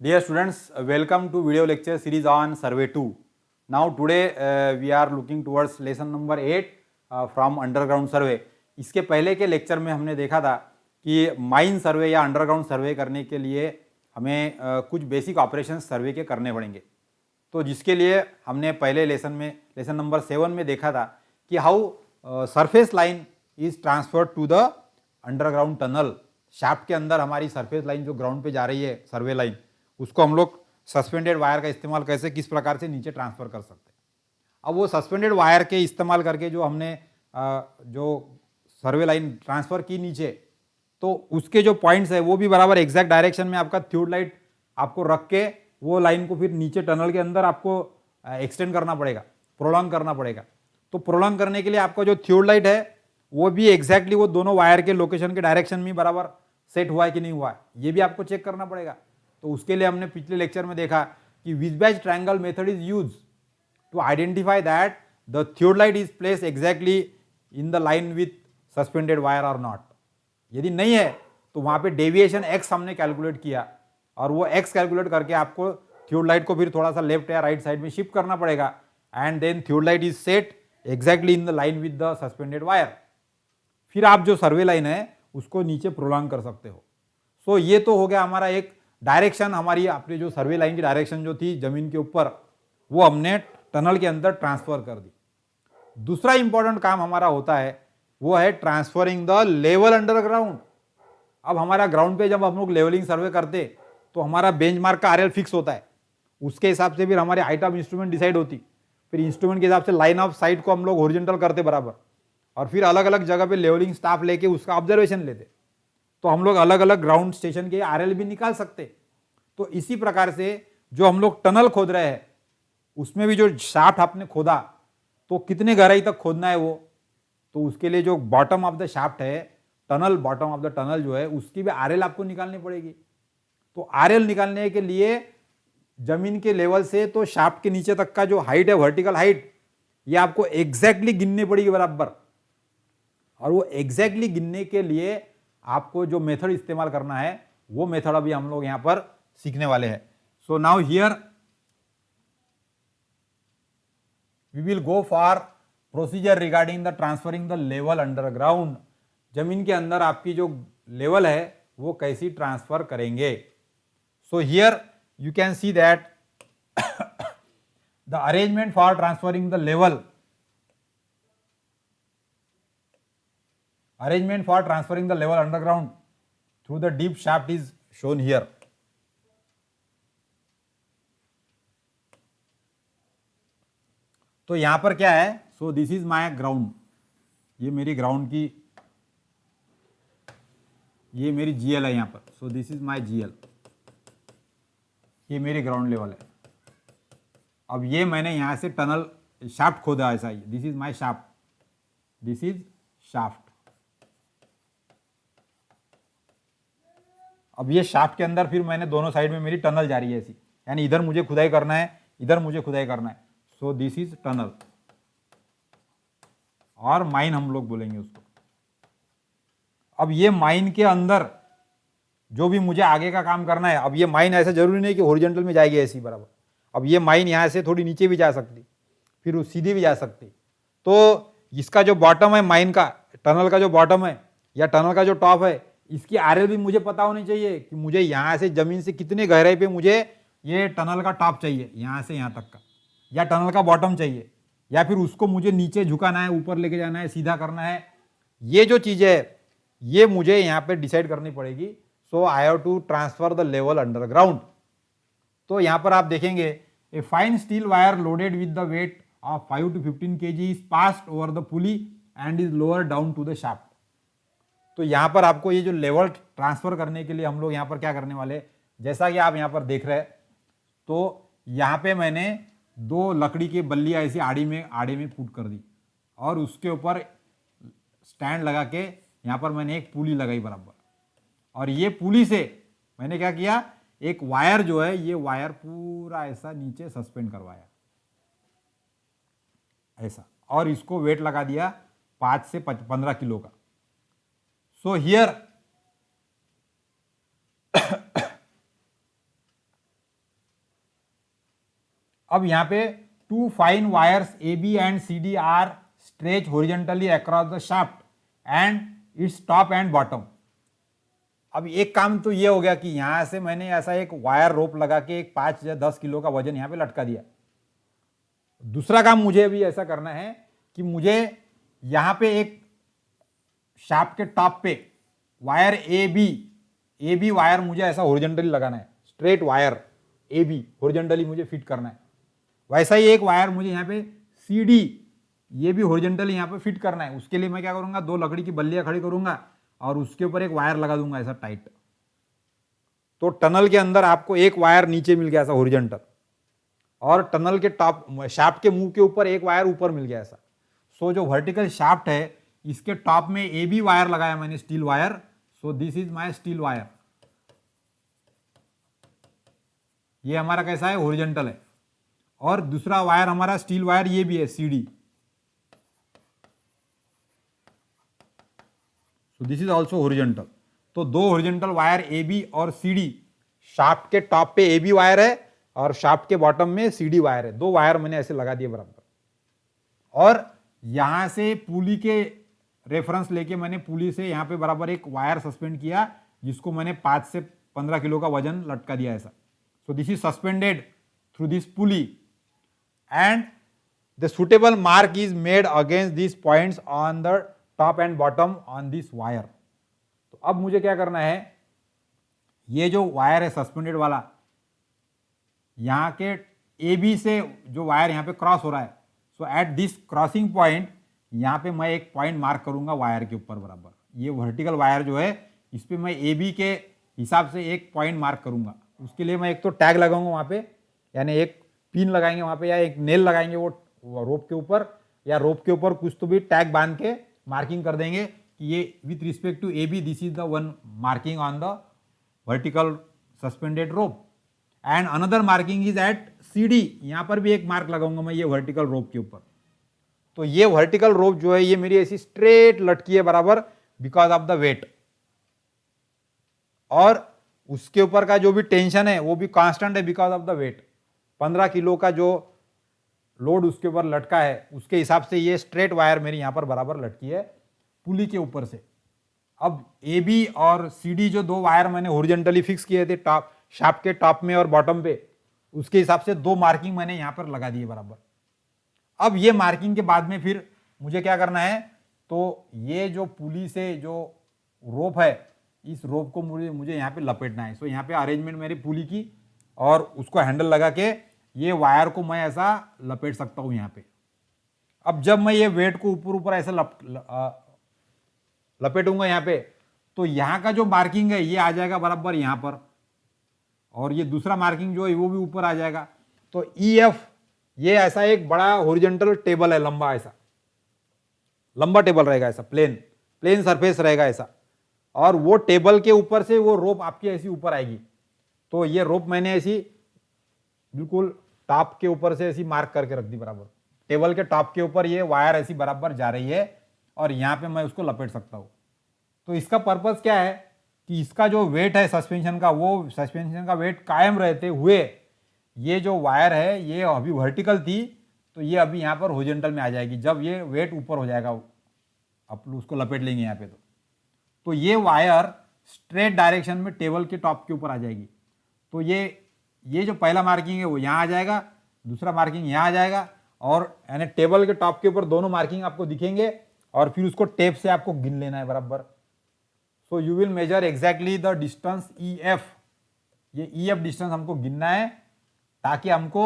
Dear students, welcome to video lecture series on Survey 2. Now today we are looking towards lesson number 8 from underground survey. इसके पहले के lecture में हमने देखा था कि माइन सर्वे या अंडरग्राउंड सर्वे करने के लिए हमें कुछ बेसिक ऑपरेशंस सर्वे के करने पड़ेंगे। तो जिसके लिए हमने पहले लेसन नंबर 7 में देखा था कि how surface line is transferred to the underground tunnel. Shaft के अंदर हमारी सरफेस लाइन जो ग्राउंड पे जा रही है, सर्वे लाइन, उसको हम लोग सस्पेंडेड वायर का इस्तेमाल कैसे किस प्रकार से नीचे ट्रांसफ़र कर सकते हैं। अब वो सस्पेंडेड वायर के इस्तेमाल करके जो हमने जो सर्वे लाइन ट्रांसफ़र की नीचे, तो उसके जो पॉइंट्स है वो भी बराबर एग्जैक्ट डायरेक्शन में आपका थ्योलाइट आपको रख के वो लाइन को फिर नीचे टनल के अंदर आपको एक्सटेंड करना पड़ेगा, प्रोलॉन्ग करना पड़ेगा। तो प्रोलॉन्ग करने के लिए आपका जो थ्योलाइट है वो भी एग्जैक्टली वो दोनों वायर के लोकेशन के डायरेक्शन में बराबर सेट हुआ है कि नहीं हुआ है, ये भी आपको चेक करना पड़ेगा। तो उसके लिए हमने पिछले लेक्चर में देखा कि Weisbach triangle method is use to identify that the theodolite is place exactly in the line with suspended wire और नॉट। यदि नहीं है तो वहां पे डेविएशन x हमने कैलकुलेट किया और वो x कैलकुलेट करके आपको थ्योलाइट को फिर थोड़ा सा लेफ्ट या राइट साइड में शिफ्ट करना पड़ेगा and then theodolite is set exactly in the line with the suspended wire. फिर आप जो सर्वे लाइन है उसको नीचे प्रोलॉन्ग कर सकते हो। सो ये तो हो गया हमारा एक डायरेक्शन, हमारी अपनी जो सर्वे लाइन की डायरेक्शन जो थी जमीन के ऊपर वो हमने टनल के अंदर ट्रांसफर कर दी। दूसरा इंपॉर्टेंट काम हमारा होता है वो है ट्रांसफरिंग द लेवल अंडरग्राउंड। अब हमारा ग्राउंड पे जब हम लोग लेवलिंग सर्वे करते तो हमारा बेंचमार्क का आरएल फिक्स होता है, उसके हिसाब से फिर हमारी हाइट ऑफ इंस्ट्रूमेंट डिसाइड होती, फिर इंस्ट्रूमेंट के हिसाब से लाइन ऑफ साइट को हम लोग हॉरिजॉन्टल करते बराबर, और फिर अलग अलग जगह पे लेवलिंग स्टाफ लेके उसका ऑब्जर्वेशन लेते। तो हम लोग अलग अलग ग्राउंड स्टेशन के आरएल भी निकाल सकते। तो इसी प्रकार से जो हम लोग टनल खोद रहे हैं उसमें भी जो शाफ्ट आपने खोदा तो कितने गहराई तक खोदना है वो, तो उसके लिए जो बॉटम ऑफ द शाफ्ट है, tunnel bottom of the tunnel जो है उसकी भी आरएल आपको निकालनी पड़ेगी। तो आरएल निकालने के लिए जमीन के लेवल से तो शाफ्ट के नीचे तक का जो हाइट है, वर्टिकल हाइट, ये आपको एग्जैक्टली गिननी पड़ेगी बराबर। और वो एग्जैक्टली गिनने के लिए आपको जो मेथड इस्तेमाल करना है वो मेथड अभी हम लोग यहां पर सीखने वाले हैं। So now here we will go for procedure regarding the transferring the level underground. जमीन के अंदर आपकी जो लेवल है वो कैसी ट्रांसफर करेंगे। So here you can see that the arrangement for transferring the level, arrangement for transferring the level underground through the deep shaft is shown here. तो यहां पर क्या है, सो दिस इज माय ग्राउंड, ये मेरी ग्राउंड की, ये मेरी जीएल है यहां पर। So this is my GL, ये मेरी ग्राउंड लेवल है। अब ये मैंने यहां से टनल शाफ्ट खोदा, ऐसा ही, this is my shaft, this is shaft. अब ये शाफ्ट के अंदर फिर मैंने दोनों साइड में मेरी टनल जा रही है ऐसी, यानी इधर मुझे खुदाई करना है, इधर मुझे खुदाई करना है। सो दिस इज टनल और माइन हम लोग बोलेंगे उसको। अब ये माइन के अंदर जो भी मुझे आगे का काम करना है, अब ये माइन ऐसा जरूरी नहीं कि हॉरिजॉन्टल में जाएगी ऐसी बराबर। अब ये माइन यहां से थोड़ी नीचे भी जा सकती, फिर सीधी भी जा सकती। तो इसका जो बॉटम है माइन का, टनल का जो बॉटम है या टनल का जो टॉप है, इसकी आरएल भी मुझे पता होनी चाहिए कि मुझे यहां से जमीन से कितने गहराई पे मुझे ये टनल का टॉप चाहिए, यहां से यहां तक का, या टनल का बॉटम चाहिए, या फिर उसको मुझे नीचे झुकाना है, ऊपर लेके जाना है, सीधा करना है। ये जो चीजें है ये मुझे यहां पे डिसाइड करनी पड़ेगी। So I have to transfer the level underground. तो यहां पर आप देखेंगे a fine steel wire loaded with the weight of 5 to 15 kg इज passed over the pulley and is lower down to the shaft. तो यहां पर आपको ये जो लेवल ट्रांसफर करने के लिए हम लोग यहां पर क्या करने वाले, जैसा कि आप यहां पर देख रहे हैं, तो यहां पे मैंने 2 लकड़ी की बल्लियां ऐसी आड़े में पुट कर दी और उसके ऊपर स्टैंड लगा के यहां पर मैंने एक पुली लगाई बराबर। और ये पुली से मैंने क्या किया, एक वायर जो है ये वायर पूरा ऐसा नीचे सस्पेंड करवाया ऐसा, और इसको वेट लगा दिया 5 से 15 किलो का। सो हियर अब यहाँ पे 2 fine wires AB and CD are stretch horizontally across the shaft and its top and bottom. अब एक काम तो ये हो गया कि यहां से मैंने ऐसा एक वायर रोप लगा के एक 5 या 10 किलो का वजन यहां पे लटका दिया। दूसरा काम मुझे अभी ऐसा करना है कि मुझे यहां पे एक शाफ्ट के टॉप पे वायर AB वायर मुझे ऐसा हॉरिजॉन्टली लगाना है, स्ट्रेट वायर AB हॉरिजॉन्टली मुझे फिट करना है। वैसा ही एक वायर मुझे यहाँ पे CD ये भी हॉरिजॉन्टली यहाँ पे फिट करना है। उसके लिए मैं क्या करूंगा, 2 लकड़ी की बल्लियां खड़ी करूंगा और उसके ऊपर एक वायर लगा दूंगा ऐसा टाइट। तो टनल के अंदर आपको एक वायर नीचे मिल गया ऐसा हॉरिजॉन्टल, और टनल के टॉप शाफ्ट के मुंह के ऊपर एक वायर ऊपर मिल गया ऐसा। सो जो वर्टिकल शाफ्ट है इसके टॉप में AB वायर लगाया मैंने, steel wire. So this is my steel wire. ये हमारा कैसा है, हॉरिजॉन्टल है। और दूसरा वायर हमारा स्टील वायर ये भी है CD। So this is also horizontal. तो 2 हॉरिजॉन्टल वायर AB और CD, शाफ्ट के टॉप पे AB वायर है और शाफ्ट के बॉटम में CD वायर है। 2 वायर मैंने ऐसे लगा दिए बराबर। और यहां से पुली के रेफरेंस लेके मैंने पुली से यहां पे बराबर एक वायर सस्पेंड किया जिसको मैंने 5 से 15 किलो का वजन लटका दिया ऐसा। सो this is suspended through this pulley and the suitable mark is made against this points on the top and bottom on this wire. तो अब मुझे क्या करना है, ये जो वायर है सस्पेंडेड वाला, यहां के AB से जो वायर यहां पे क्रॉस हो रहा है, सो एट दिस क्रॉसिंग पॉइंट यहां पे मैं एक पॉइंट मार्क करूंगा वायर के ऊपर बराबर। ये वर्टिकल वायर जो है इस पे मैं AB के हिसाब से एक पॉइंट मार्क करूंगा। उसके लिए मैं एक तो टैग लगाऊंगा वहां पे, यानी एक पिन लगाएंगे वहां पे या एक नेल लगाएंगे वो रोप के ऊपर, या रोप के ऊपर कुछ तो भी टैग बांध के मार्किंग कर देंगे कि ये with respect to AB this is the one marking on the vertical suspended rope and another marking is at CD। यहां पर भी एक मार्क लगाऊंगा मैं ये वर्टिकल रोप के ऊपर। तो ये वर्टिकल रोप जो है ये मेरी ऐसी स्ट्रेट लटकी है बराबर बिकॉज ऑफ द वेट, और उसके ऊपर का जो भी टेंशन है वो भी कांस्टेंट है because of the weight. 15 kilo का जो लोड उसके ऊपर लटका है उसके हिसाब से ये स्ट्रेट वायर मेरी यहां पर बराबर लटकी है पुली के ऊपर से। अब AB और CD जो 2 वायर मैंने हॉरिजॉन्टली फिक्स किए थे टॉप शाफ्ट के टॉप में और बॉटम पे, उसके हिसाब से 2 मार्किंग मैंने यहां पर लगा दिए बराबर। अब ये मार्किंग के बाद में फिर मुझे क्या करना है, तो ये जो पुली से जो रोप है इस रोप को मुझे यहाँ पे लपेटना है। सो यहाँ पे अरेंजमेंट मेरी पुली की, और उसको हैंडल लगा के ये वायर को मैं ऐसा लपेट सकता हूँ यहाँ पे। अब जब मैं ये वेट को ऊपर ऊपर ऐसे लपेटूंगा यहाँ पे, तो यहाँ का जो मार्किंग है ये आ जाएगा बराबर यहाँ पर, और ये दूसरा मार्किंग जो है वो भी ऊपर आ जाएगा। तो EF ये ऐसा एक बड़ा हॉरिजॉन्टल टेबल है, लंबा ऐसा लंबा टेबल रहेगा, ऐसा प्लेन सरफेस रहेगा ऐसा, और वो टेबल के ऊपर से वो रोप आपकी ऐसी ऊपर आएगी। तो ये रोप मैंने ऐसी बिल्कुल टॉप के ऊपर से ऐसी मार्क करके रख दी बराबर। टेबल के टॉप के ऊपर ये वायर ऐसी बराबर जा रही है और यहाँ पे मैं उसको लपेट सकता हूँ। तो इसका पर्पस क्या है कि इसका जो वेट है सस्पेंशन का, वो सस्पेंशन का वेट कायम रहते हुए ये जो वायर है ये अभी वर्टिकल थी तो ये अभी यहाँ पर हॉरिजॉन्टल में आ जाएगी जब ये वेट ऊपर हो जाएगा, आप उसको लपेट लेंगे यहाँ पे। तो ये वायर स्ट्रेट डायरेक्शन में टेबल के टॉप के ऊपर आ जाएगी। तो ये जो पहला मार्किंग है वो यहाँ आ जाएगा, दूसरा मार्किंग यहाँ आ जाएगा, और यानी टेबल के टॉप के ऊपर दोनों मार्किंग आपको दिखेंगे, और फिर उसको टेप से आपको गिन लेना है बराबर। So you will measure exactly the distance EF। ये EF डिस्टेंस हमको गिनना है ताकि हमको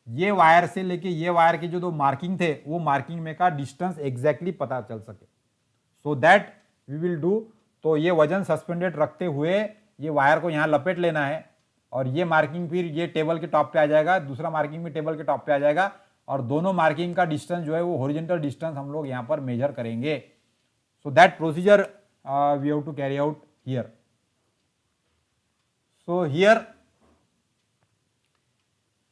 ये वायर से लेके ये वायर के जो 2 मार्किंग थे वो मार्किंग में का डिस्टेंस एग्जैक्टली पता चल सके। So that we will do. तो ये वजन सस्पेंडेड रखते हुए ये वायर को यहाँ लपेट लेना है, और ये मार्किंग फिर ये टेबल के टॉप पे आ जाएगा, दूसरा मार्किंग भी टेबल के टॉप पे आ जाएगा, और दोनों मार्किंग का डिस्टेंस जो है वो हॉरिजॉन्टल डिस्टेंस हम लोग यहाँ पर मेजर करेंगे। So that procedure we have to carry out here. So here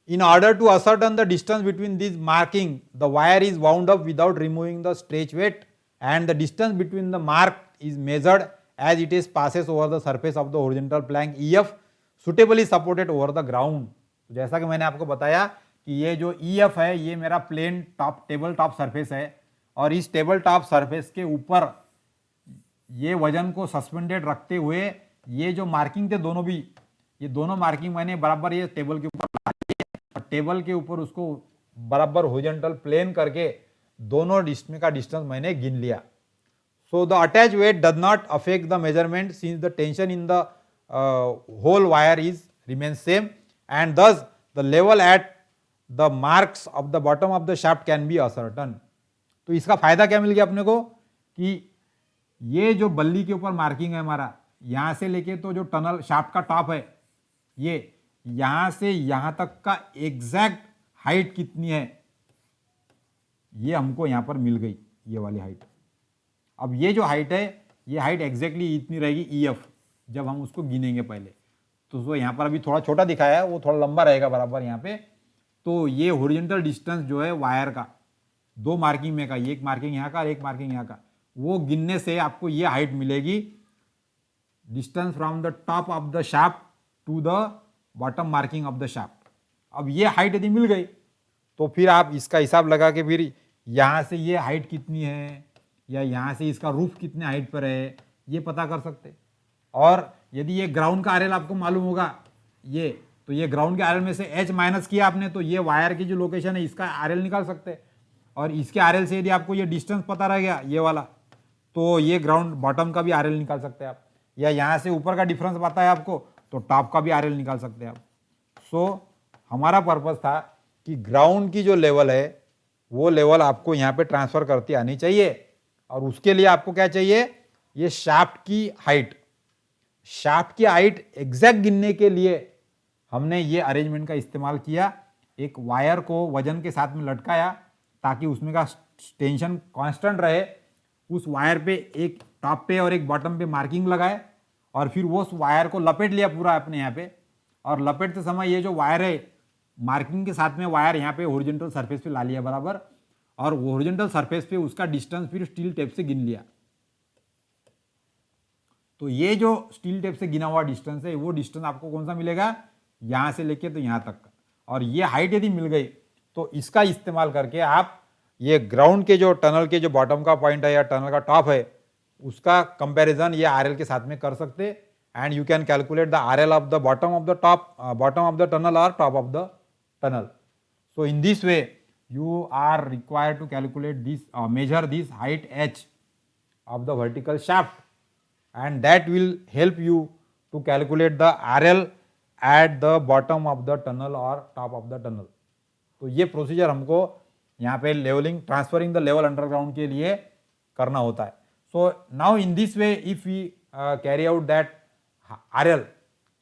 in order to ascertain the distance between these marking, the wire is wound up without removing the stretch weight, and the distance between the mark is measured as it is passes over the surface of the horizontal plank EF suitably supported over the ground। तो जैसा कि मैंने आपको बताया कि ये जो E F है ये मेरा plane top table top surface है, और इस टेबल टॉप सरफेस के ऊपर ये वजन को सस्पेंडेड रखते हुए ये जो मार्किंग थे दोनों भी, ये दोनों मार्किंग मैंने बराबर ये टेबल के ऊपर ला दिए और टेबल के ऊपर उसको बराबर हॉरिजॉन्टल प्लेन करके दोनों डिस्टेंस का डिस्टेंस मैंने गिन लिया. So the attached weight does not affect the measurement since the tension in the whole wire is remains same, and thus the level at the marks of the bottom of the shaft can be ascertained. तो इसका फायदा क्या मिल गया अपने को कि ये जो बल्ली के ऊपर मार्किंग है हमारा, यहाँ से लेके तो जो टनल शाफ्ट का टॉप है, ये यहाँ से यहाँ तक का एग्जैक्ट हाइट कितनी है ये हमको यहाँ पर मिल गई, ये वाली हाइट. अब ये जो हाइट है ये हाइट एग्जैक्टली इतनी रहेगी ई एफ, जब हम उसको गिनेंगे पहले. तो वो यहाँ पर अभी थोड़ा छोटा दिखाया है, वो थोड़ा लंबा रहेगा बराबर यहाँ पे. तो ये हॉरिजॉन्टल डिस्टेंस जो है वायर का दो मार्किंग में का, एक मार्किंग यहाँ का और एक मार्किंग यहाँ का, वो गिनने से आपको ये हाइट मिलेगी, distance from the top of the shaft to the bottom marking of the shaft. अब ये हाइट यदि मिल गई तो फिर आप इसका हिसाब लगा के फिर यहाँ से ये हाइट कितनी है या यहाँ से इसका रूफ कितने हाइट पर है ये पता कर सकते. और यदि ये ग्राउंड का आरएल आपको मालूम होगा ये, तो ये ग्राउंड के आरएल में से एच माइनस किया आपने तो ये वायर की जो लोकेशन है इसका आरएल निकाल सकते. और इसके आरएल से यदि आपको ये डिस्टेंस पता रह गया ये वाला, तो ये ग्राउंड बॉटम का भी आरएल निकाल सकते हैं आप. या यहाँ से ऊपर का डिफरेंस पता है आपको तो टॉप का भी आरएल निकाल सकते हैं आप. सो हमारा पर्पज़ था कि ग्राउंड की जो लेवल है वो लेवल आपको यहाँ पे ट्रांसफ़र करती आनी चाहिए. और उसके लिए आपको क्या चाहिए, ये शाफ्ट की हाइट. शाफ्ट की हाइट एग्जैक्ट गिनने के लिए हमने ये अरेंजमेंट का इस्तेमाल किया. एक वायर को वजन के साथ में लटकाया ताकि उसमें का टेंशन कांस्टेंट रहे. उस वायर पे एक टॉप पे और एक बॉटम पे मार्किंग लगाए और फिर वो उस वायर को लपेट लिया पूरा अपने यहाँ पे. और लपेटते समय ये जो वायर है मार्किंग के साथ में वायर यहाँ पे हॉरिजॉन्टल सरफेस पे ला लिया बराबर, और हॉरिजॉन्टल सरफेस पे उसका डिस्टेंस फिर स्टील टेप से गिन लिया. तो ये जो स्टील टेप से गिना हुआ डिस्टेंस है वो डिस्टेंस आपको कौन सा मिलेगा, यहाँ से लेके तो यहाँ तक का. और ये हाइट यदि मिल गई तो इसका इस्तेमाल करके आप ये ग्राउंड के जो टनल के जो बॉटम का पॉइंट है या टनल का टॉप है उसका कंपैरिजन ये आरएल के साथ में कर सकते. And you can calculate the RL of the bottom of the top bottom of the tunnel और top of the tunnel. So in this way you are required to calculate this measure this height h of the vertical shaft, and that will help you to calculate the RL at the bottom of the tunnel or top of the tunnel. तो ये procedure हमको यहाँ पे levelling transferring the level underground के लिए करना होता है. So now in this way if we carry out that RL,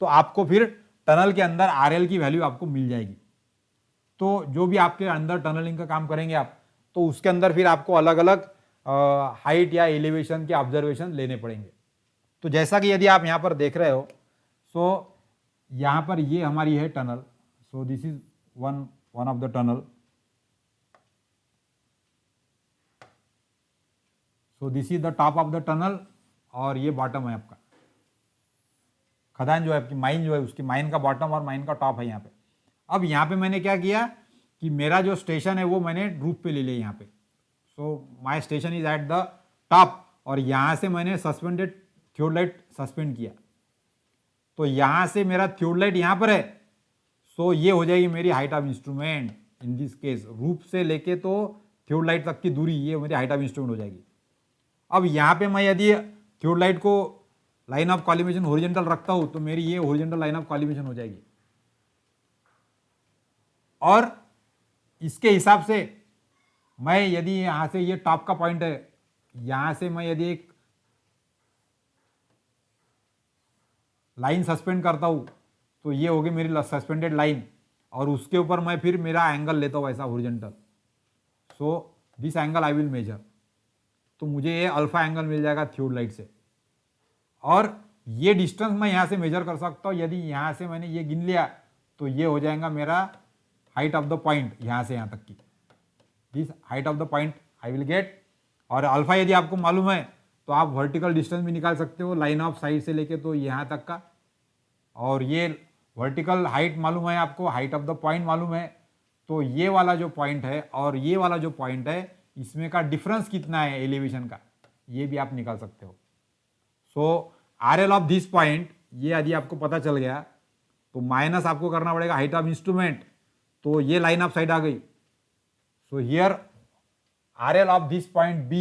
तो आपको फिर टनल के अंदर RL की वैल्यू आपको मिल जाएगी. तो जो भी आपके अंदर टनलिंग का काम करेंगे आप, तो उसके अंदर फिर आपको अलग अलग हाइट या एलिवेशन के ऑब्जर्वेशन लेने पड़ेंगे. तो जैसा कि यदि आप यहाँ पर देख रहे हो, सो यहाँ पर ये हमारी है tunnel. So this is one of the tunnel. So this is the top of the tunnel और ये बॉटम है आपका. खदान जो है आपकी माइन जो है उसकी माइन का बॉटम और माइन का टॉप है यहाँ पे. अब यहाँ पे मैंने क्या किया कि मेरा जो स्टेशन है वो मैंने रूफ पे ले लिया यहाँ पे. So my station is at the top और यहाँ से मैंने सस्पेंडेड थियोडलाइट सस्पेंड किया. तो यहाँ से मेरा थियोडलाइट यहाँ पर है. सो ये हो जाएगी मेरी height of instrument. In this case roof से लेके तो थियोडलाइट तक की दूरी ये मेरी हाइट ऑफ इंस्ट्रूमेंट हो जाएगी. अब यहाँ पे मैं यदि थियोडलाइट को लाइन ऑफ कॉलिमेशन हॉरिजॉन्टल रखता हूँ तो मेरी ये हॉरिजॉन्टल लाइन ऑफ कॉलिमेशन हो जाएगी. और इसके हिसाब से मैं यदि यहाँ से ये टॉप का पॉइंट है, यहाँ से मैं यदि एक लाइन सस्पेंड करता हूँ तो ये होगी मेरी सस्पेंडेड लाइन और उसके ऊपर मैं फिर मेरा एंगल लेता हूँ ऐसा horizontal. So this angle I will measure. तो मुझे ये अल्फा एंगल मिल जाएगा थियोडलाइट से. और ये डिस्टेंस मैं यहाँ से मेजर कर सकता हूँ. यदि यहाँ से मैंने ये गिन लिया तो ये हो जाएगा मेरा हाइट ऑफ द पॉइंट यहाँ से यहाँ तक की. This height of the point I will get. और अल्फा यदि आपको मालूम है तो आप वर्टिकल डिस्टेंस भी निकाल सकते हो लाइन ऑफ साइड से लेके तो यहाँ तक का. और ये वर्टिकल हाइट मालूम है आपको, हाइट ऑफ द पॉइंट मालूम है. तो ये वाला जो पॉइंट है और ये वाला जो पॉइंट है इसमें का डिफरेंस कितना है एलिवेशन का, ये भी आप निकाल सकते हो। सो RL ऑफ दिस पॉइंट, ये यदि आपको पता चल गया तो माइनस आपको करना पड़ेगा हाइट ऑफ इंस्ट्रूमेंट, तो ये लाइन ऑफ साइट आ गई। So here RL of this point B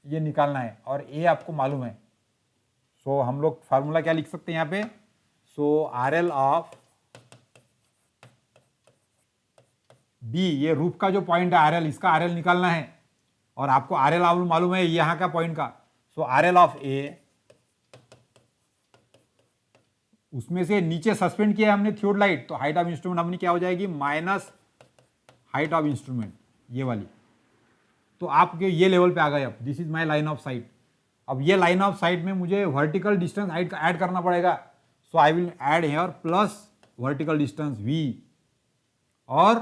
ये निकालना है और A आपको मालूम है। सो हम लोग फार्मूला क्या लिख सकते हैं यहाँ पे, सो RL ऑफ B, ये रूफ का जो पॉइंट है RL, इसका RL निकालना है और आपको RL मालूम है यहाँ का पॉइंट का। सो RL ऑफ A, उसमें से नीचे सस्पेंड किया हमने थियोडलाइट, तो हाइट ऑफ इंस्ट्रूमेंट हमने क्या हो जाएगी माइनस हाइट ऑफ इंस्ट्रूमेंट ये वाली। तो आपके ये लेवल पे आ गए। अब this is my line of site. अब ये लाइन ऑफ साइट में मुझे वर्टिकल डिस्टेंस हाइट ऐड करना पड़ेगा। So I will add here plus vertical distance V, और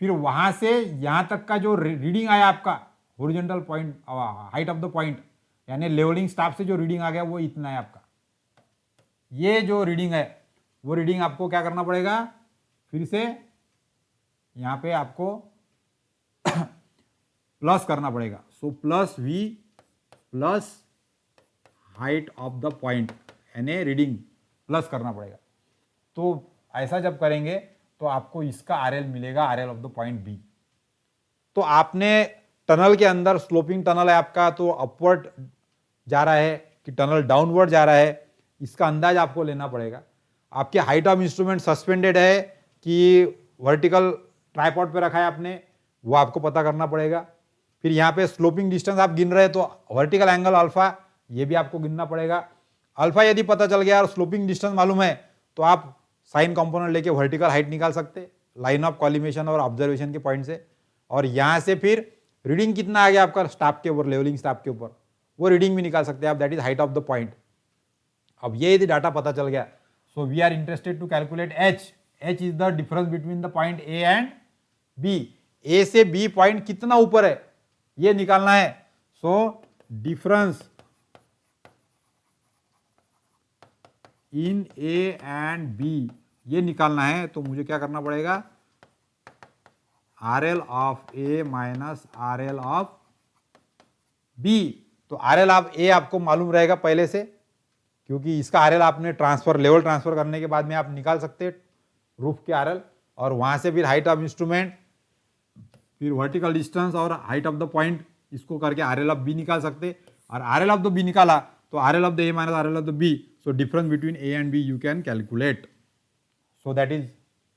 फिर वहां से यहां तक का जो रीडिंग आया आपका horizontal point height of the point, यानी लेवलिंग स्टाफ से जो रीडिंग आ गया वो इतना है आपका। ये जो रीडिंग है वो रीडिंग आपको क्या करना पड़ेगा, फिर से यहां पे आपको प्लस करना पड़ेगा। So plus V plus height of the point, यानी रीडिंग प्लस करना पड़ेगा। तो ऐसा जब करेंगे तो आपको इसका RL मिलेगा, RL of the point B। तो आपने टनल के अंदर स्लोपिंग टनल है आपका, तो अपवर्ड जा रहा है कि टनल डाउनवर्ड जा रहा है, इसका अंदाज आपको लेना पड़ेगा। आपके हाइट ऑफ इंस्ट्रूमेंट सस्पेंडेड है कि वर्टिकल ट्राइपॉड पे रखा है आपने, वो आपको पता करना पड़ेगा। फिर यहाँ पे स्लोपिंग डिस्टेंस आप गिन रहे हैं तो वर्टिकल एंगल अल्फा ये भी आपको गिनना पड़ेगा। अल्फा यदि पता चल गया और स्लोपिंग डिस्टेंस मालूम है तो आप साइन कंपोनेंट लेके वर्टिकल हाइट निकाल सकते लाइन ऑफ कॉलिमेशन और ऑब्जर्वेशन के पॉइंट से। और यहाँ से फिर रीडिंग कितना आ गया आपका स्टाफ के ऊपर, लेवलिंग स्टाफ के ऊपर, वो रीडिंग भी निकाल सकते हैं आप, that is height of the point. अब ये यदि डाटा पता चल गया, so we are interested to calculate H। H is the difference between the point A and B। A से B पॉइंट कितना ऊपर है ये निकालना है। सो difference in A and B ये निकालना है, तो मुझे क्या करना पड़ेगा, RL of A minus RL of B। तो RL ऑफ A आपको मालूम रहेगा पहले से, क्योंकि इसका RL आपने लेवल ट्रांसफर करने के बाद में आप निकाल सकते हैं रूफ के RL, और वहां से फिर हाइट ऑफ इंस्ट्रूमेंट, फिर वर्टिकल डिस्टेंस और हाइट ऑफ द पॉइंट, इसको करके RL ऑफ B निकाल सकते। और RL ऑफ द B निकाला तो RL of the A minus RL of the B, so difference between A and B you can calculate. So that is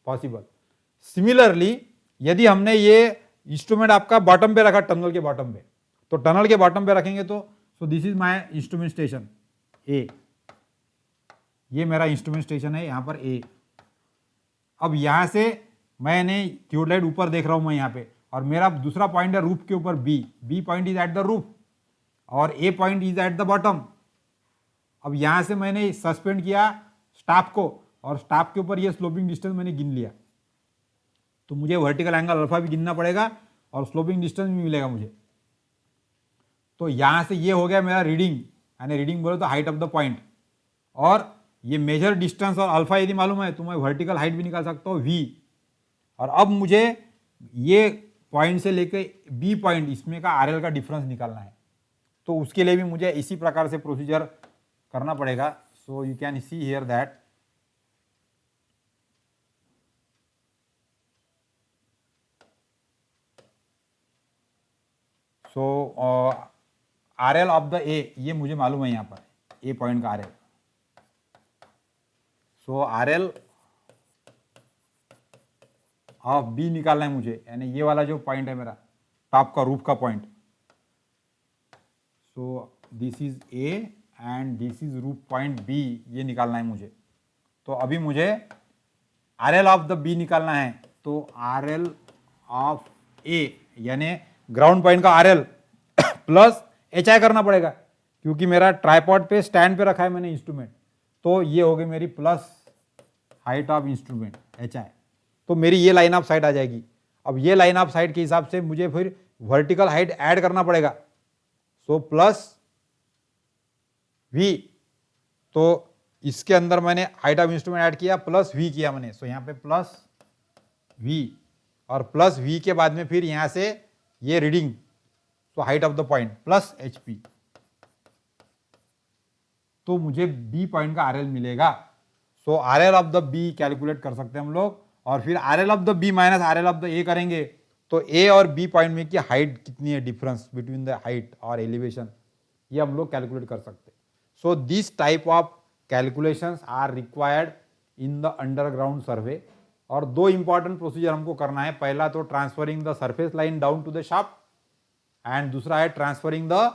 possible. Similarly यदि हमने ये इंस्ट्रूमेंट आपका bottom पे रखा, टनल के बॉटम पे, तो टनल के बॉटम पे रखेंगे तो सो this is my instrument station A, ये मेरा इंस्ट्रूमेंट स्टेशन है यहाँ पर A। अब यहाँ से मैंने ट्यूबलाइट ऊपर देख रहा हूँ मैं यहाँ पे, और मेरा दूसरा पॉइंट है रूफ के ऊपर B point is at the roof और A point is at the bottom. अब यहाँ से मैंने सस्पेंड किया स्टाफ को, और स्टाफ के ऊपर ये स्लोपिंग डिस्टेंस मैंने गिन लिया, तो मुझे वर्टिकल एंगल अल्फा भी गिनना पड़ेगा और स्लोपिंग डिस्टेंस भी मिलेगा मुझे। तो यहाँ से ये हो गया मेरा रीडिंग, यानी रीडिंग बोले तो हाइट ऑफ द पॉइंट, और ये मेजर डिस्टेंस और अल्फा यदि मालूम है तो मैं वर्टिकल हाइट भी निकाल सकता हूँ V। और अब मुझे ये पॉइंट से लेके B पॉइंट, इसमें का RL का डिफरेंस निकालना है, तो उसके लिए भी मुझे इसी प्रकार से प्रोसीजर करना पड़ेगा। So you can see here that RL of the A ये मुझे मालूम है यहाँ पर A पॉइंट का RL। So RL of B निकालना है मुझे, यानी ये वाला जो पॉइंट है मेरा टॉप का रूफ का point. So this is A and this is roof point B, ये निकालना है मुझे। तो अभी मुझे RL ऑफ द B निकालना है, तो RL ऑफ A यानी ग्राउंड पॉइंट का RL प्लस HI करना पड़ेगा, क्योंकि मेरा ट्राइपॉड पे स्टैंड पे रखा है मैंने इंस्ट्रूमेंट, तो ये हो गई मेरी plus height of instrument HI। तो मेरी ये लाइन ऑफ साइट आ जाएगी। अब ये लाइन ऑफ साइट के हिसाब से मुझे फिर वर्टिकल हाइट ऐड करना पड़ेगा, सो प्लस V। तो इसके अंदर मैंने हाइट ऑफ इंस्ट्रूमेंट ऐड किया प्लस V किया मैंने, सो यहाँ पे प्लस V, और प्लस V के बाद में फिर यहाँ से ये रीडिंग, तो height of the point plus HP, तो मुझे B पॉइंट का RL मिलेगा। सो RL of the B calculate कर सकते हैं हम लोग, और फिर RL of the B minus RL of the A करेंगे तो A और B पॉइंट में की हाइट कितनी है, डिफरेंस बिटवीन द हाइट और एलिवेशन, ये हम लोग कैलकुलेट कर सकते हैं। So this type of calculations are required in the underground survey. और दो इंपॉर्टेंट प्रोसीजर हमको करना है, पहला तो transferring the surface line down to the shaft, and दूसरा है transferring the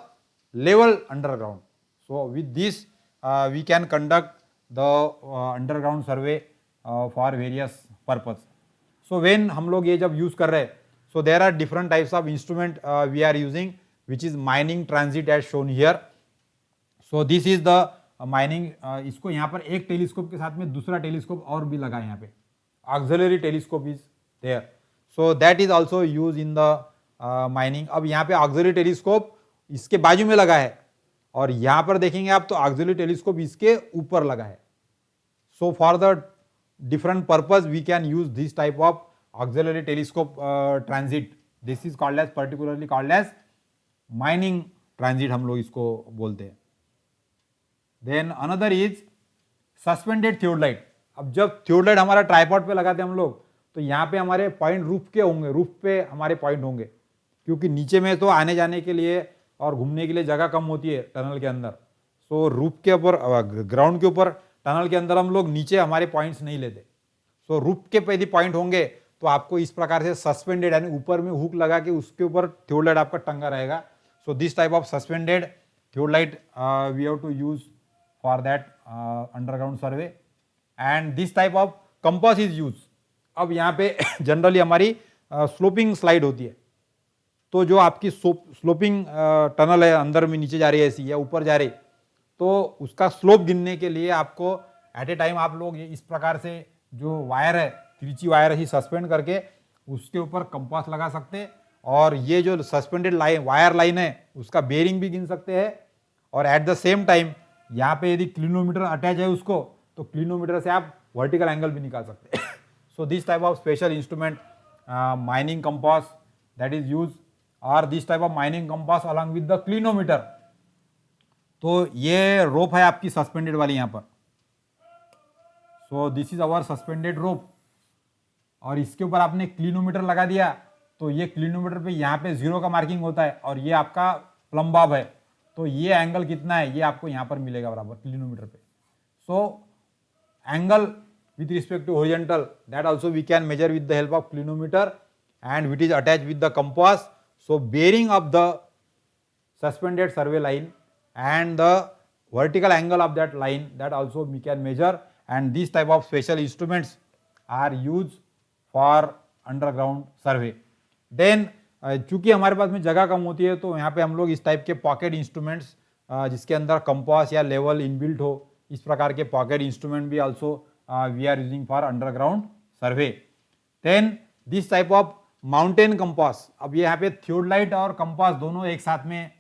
level underground. So with this we can conduct the underground survey for various purpose. So when हम लोग ये जब यूज कर रहे हैं, so there are different types of instrument we are using, which is mining transit as shown here. So this is the mining, इसको यहाँ पर एक टेलीस्कोप के साथ में दूसरा टेलीस्कोप और भी लगा है, यहाँ पे auxiliary telescope is there, so that is also use in the mining. अब यहाँ पे ऑक्सिलरी टेलीस्कोप इसके बाजू में लगा है, और यहाँ पर देखेंगे आप तो ऑक्सिलरी टेलीस्कोप इसके ऊपर लगा है। So for the different purpose we can use this type of auxiliary telescope transit, this is called as, particularly called as mining transit, हम लोग इसको बोलते हैं। Then another is suspended theodolite. अब जब थियोडलाइट हमारा ट्राइपॉड पे लगाते हैं हम लोग, तो यहाँ पे हमारे पॉइंट रूफ के होंगे, रूफ पे हमारे पॉइंट होंगे, क्योंकि नीचे में तो आने जाने के लिए और घूमने के लिए जगह कम होती है टनल के अंदर। सो रूफ के ऊपर, ग्राउंड के ऊपर, टनल के अंदर हम लोग नीचे हमारे पॉइंट्स नहीं लेते। सो रूफ के पे यदि पॉइंट होंगे तो आपको इस प्रकार से सस्पेंडेड, यानी ऊपर में हुक लगा के उसके ऊपर थियोडलाइट आपका टंगा रहेगा। So this type of suspended theodolite we have to use for that underground survey, and this type of compass is use. अब यहाँ पे जनरली हमारी स्लोपिंग स्लाइड होती है, तो जो आपकी स्लोपिंग टनल है, अंदर में नीचे जा रही है ऐसी या ऊपर जा रही, तो उसका स्लोप गिनने के लिए आपको एट ए टाइम आप लोग इस प्रकार से जो वायर है, तिरछी वायर ही सस्पेंड करके उसके ऊपर कंपास लगा सकते हैं, और ये जो सस्पेंडेड लाइन, वायर लाइन है, उसका बेयरिंग भी गिन सकते हैं। और एट द सेम टाइम यहाँ पे यदि क्लिनोमीटर अटैच है उसको, तो क्लिनोमीटर से आप वर्टिकल एंगल भी निकाल सकते हैं। So this type of special instrument, mining compass, that is use, और this type of mining compass along with the clinometer. तो ये रोप है आपकी सस्पेंडेड वाली यहाँ पर। So this is our suspended rope, और इसके ऊपर आपने क्लिनोमीटर लगा दिया, तो ये क्लिनोमीटर पे यहाँ पे 0 का मार्किंग होता है, और ये आपका प्लम बॉब है, तो ये एंगल कितना है ये आपको यहाँ पर मिलेगा बराबर क्लिनोमीटर पे। So angle with respect to horizontal, that also we can measure with the help of clinometer, and which is attached with the compass. So bearing of the suspended survey line and the vertical angle of that line, that also we can measure, and these type of special instruments are used for underground survey. Then चूंकि हमारे पास में जगह कम होती है, तो यहाँ पे हम लोग इस टाइप के पॉकेट इंस्ट्रूमेंट्स, जिसके अंदर कंपास या लेवल इनबिल्ट हो, इस प्रकार के पॉकेट इंस्ट्रूमेंट भी also we are using for underground survey. Then this type of mountain compass, अब ये यहाँ पे थियोडलाइट और कंपास दोनों एक साथ में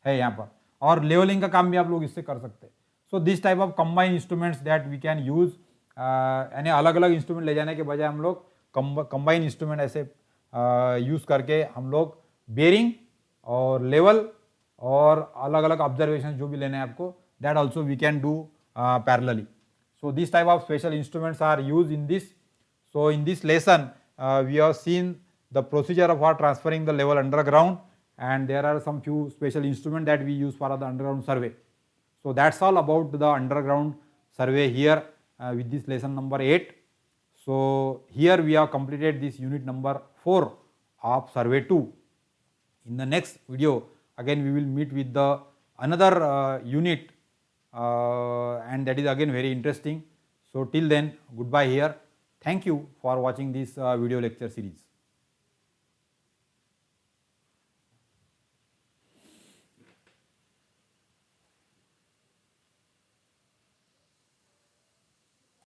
है यहाँ पर, और लेवलिंग का काम भी आप लोग इससे कर सकते हैं। So this type of combine instruments that we can use, यानी अलग अलग इंस्ट्रूमेंट ले जाने के बजाय हम लोग कंबाइन इंस्ट्रूमेंट ऐसे यूज करके हम लोग बेयरिंग और लेवल और अलग अलग ऑब्जर्वेशन जो भी लेने हैं आपको, that also we can do parallelly. So these type of special instruments are used in this. So in this lesson we have seen the procedure of transferring the level underground, and there are some few special instruments that we use for the underground survey. So that's all about the underground survey here with this lesson number 8. So here we have completed this unit number 4 of survey 2. In the next video again we will meet with the another unit, and that is again very interesting. So till then, goodbye here. Thank you for watching this video lecture series.